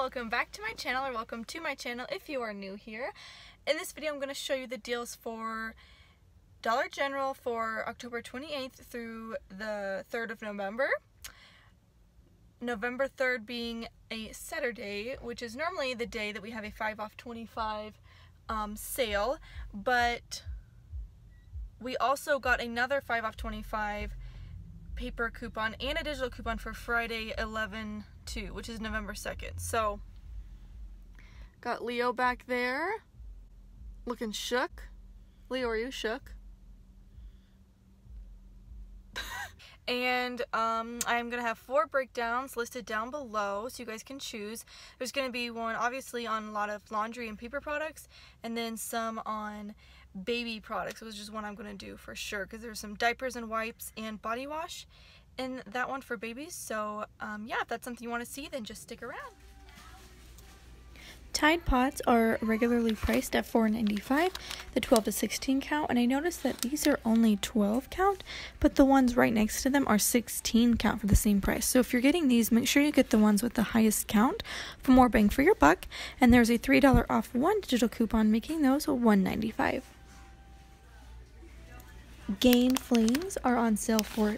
welcome back to my channel, or welcome to my channel if you are new here. In this video I'm going to show you the deals for Dollar General for October 28th through the 3rd of November. November 3rd being a Saturday, which is normally the day that we have a 5 off 25 sale, but we also got another 5 off 25 paper coupon and a digital coupon for Friday 11/2, which is November 2nd. So got Leo back there looking shook. Leo, are you shook? And I'm gonna have 4 breakdowns listed down below so you guys can choose. There's gonna be one obviously on a lot of laundry and paper products, and then some on baby products, which is one I'm gonna do for sure, because there's some diapers and wipes and body wash in that one for babies. So yeah, if that's something you want to see, then just stick around. Tide Pods are regularly priced at $4.95, the 12 to 16 count, and I noticed that these are only 12 count, but the ones right next to them are 16 count for the same price. So if you're getting these, make sure you get the ones with the highest count for more bang for your buck, and there's a $3 off one digital coupon, making those $1.95. Gain Flings are on sale for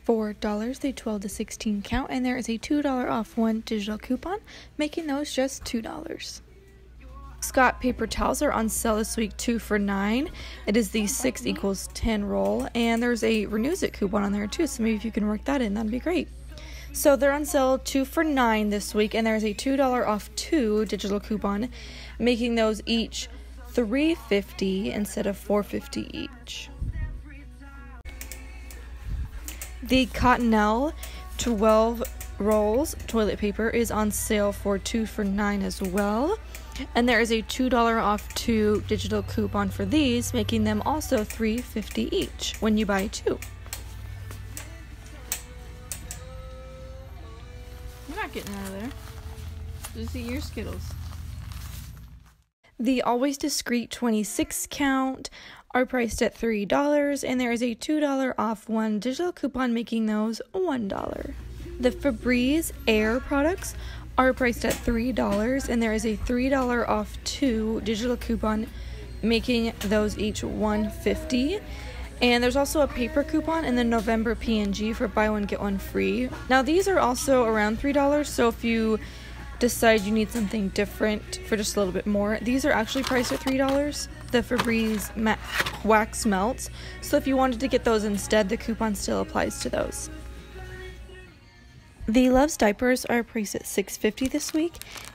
$4, the 12 to 16 count, and there is a $2 off one digital coupon, making those just $2. Scott paper towels are on sale this week, 2 for $9. It is the 6 = 10 roll, and there's a Renews It coupon on there too, so maybe if you can work that in, that'd be great. So they're on sale 2 for $9 this week, and there's a $2 off 2 digital coupon, making those each $3.50 instead of $4.50 each. The Cottonelle 12 rolls toilet paper is on sale for 2 for $9 as well, and there is a $2 off 2 digital coupon for these, making them also $3.50 each when you buy 2. You're not getting out of there. Just eat your Skittles. The Always Discreet 26 count are priced at $3, and there is a $2 off one digital coupon, making those $1. The Febreze Air products are priced at $3, and there is a $3 off 2 digital coupon, making those each $1.50. And there's also a paper coupon in the November P&G for buy one get one free. Now these are also around $3, so if you decide you need something different for just a little bit more, these are actually priced at $3, the Febreze wax melts, so if you wanted to get those instead, the coupon still applies to those. The Love's diapers are priced at $6.50 this week,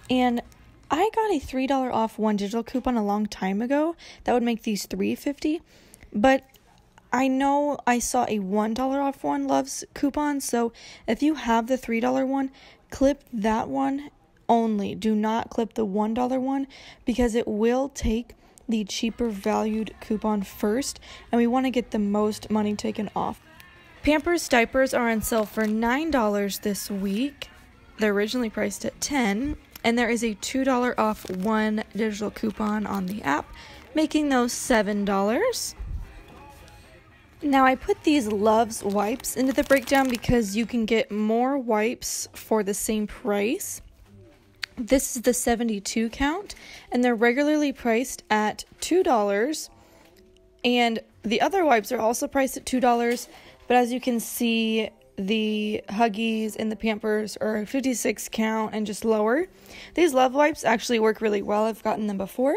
and I got a $3 off one digital coupon a long time ago that would make these $3.50, but I know I saw a $1 off one Love's coupon, so if you have the $3 one, clip that one only. Do not clip the $1 one, because it will take the cheaper valued coupon first, and we want to get the most money taken off. Pampers diapers are on sale for $9 this week. They're originally priced at $10, and there is a $2 off one digital coupon on the app, making those $7. Now I put these Love's wipes into the breakdown because you can get more wipes for the same price. This is the 72 count, and they're regularly priced at $2, and the other wipes are also priced at $2, but as you can see, the Huggies and the Pampers are 56 count and just lower. These Love wipes actually work really well. I've gotten them before,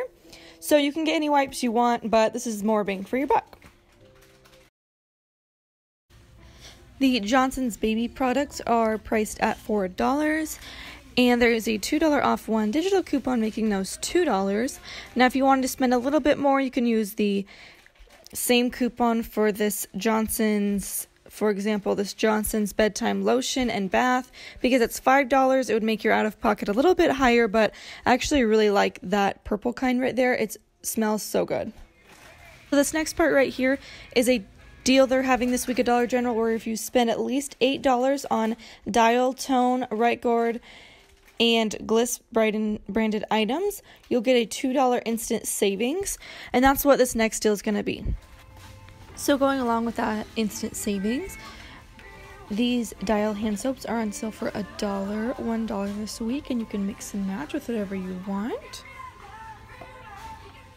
so you can get any wipes you want, but this is more bang for your buck. The Johnson's baby products are priced at $4, and there is a $2 off one digital coupon, making those $2. Now if you wanted to spend a little bit more, you can use the same coupon for this Johnson's, for example, this Johnson's bedtime lotion and bath, because it's $5. It would make your out-of-pocket a little bit higher, but I actually really like that purple kind right there. It smells so good. So this next part right here is a deal they're having this week at Dollar General, where if you spend at least $8 on Dial Tone, Right Guard, and Gliss branded items, you'll get a $2 instant savings, and that's what this next deal is going to be. So going along with that instant savings, These Dial hand soaps are on sale for $1 this week, and you can mix and match with whatever you want.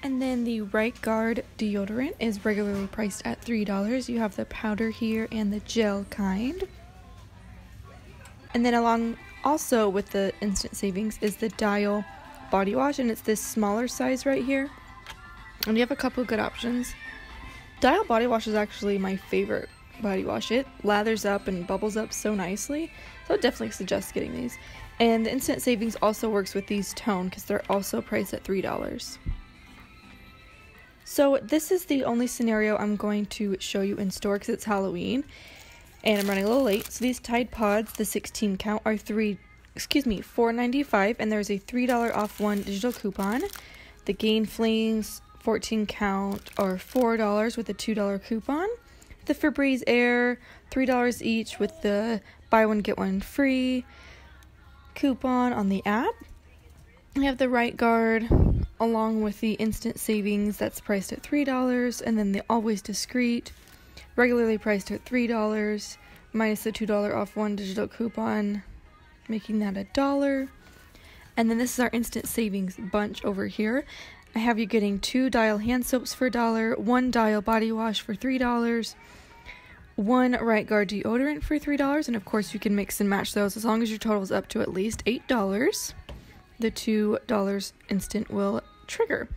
And then the Right Guard deodorant is regularly priced at $3. You have the powder here and the gel kind. And then along also with the instant savings is the Dial body wash, and it's this smaller size right here. And you have a couple of good options. Dial body wash is actually my favorite body wash. It lathers up and bubbles up so nicely, so I definitely suggest getting these. And the instant savings also works with these tone because they're also priced at $3. So this is the only scenario I'm going to show you in store because it's Halloween and I'm running a little late. So these Tide Pods, the 16 count, are $4.95, and there's a $3 off one digital coupon. The Gain Flings 14 count are $4 with a $2 coupon. The Febreze Air, $3 each with the buy one get one free coupon on the app. We have the Right Guard along with the instant savings that's priced at $3, and then the Always Discreet, regularly priced at $3 minus the $2 off one digital coupon, making that $1. And then this is our instant savings bunch over here. I have you getting 2 Dial hand soaps for $1, 1 Dial body wash for $3, 1 Right Guard deodorant for $3, and of course you can mix and match those as long as your total is up to at least $8. The $2 instant will trigger.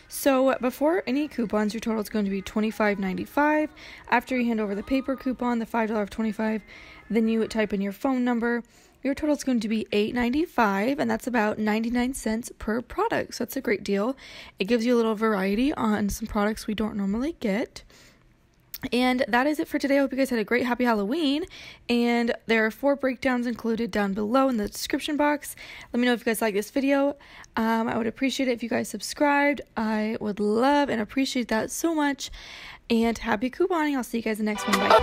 So before any coupons, your total is going to be $25.95. After you hand over the paper coupon, the $5 of $25, then you type in your phone number. Your total is going to be $8.95, and that's about 99 cents per product. So that's a great deal. It gives you a little variety on some products we don't normally get. And that is it for today. I hope you guys had a great happy Halloween, and there are 4 breakdowns included down below in the description box. Let me know if you guys like this video. I would appreciate it if you guys subscribed. I would love and appreciate that so much, and happy couponing. I'll see you guys in the next one. Bye.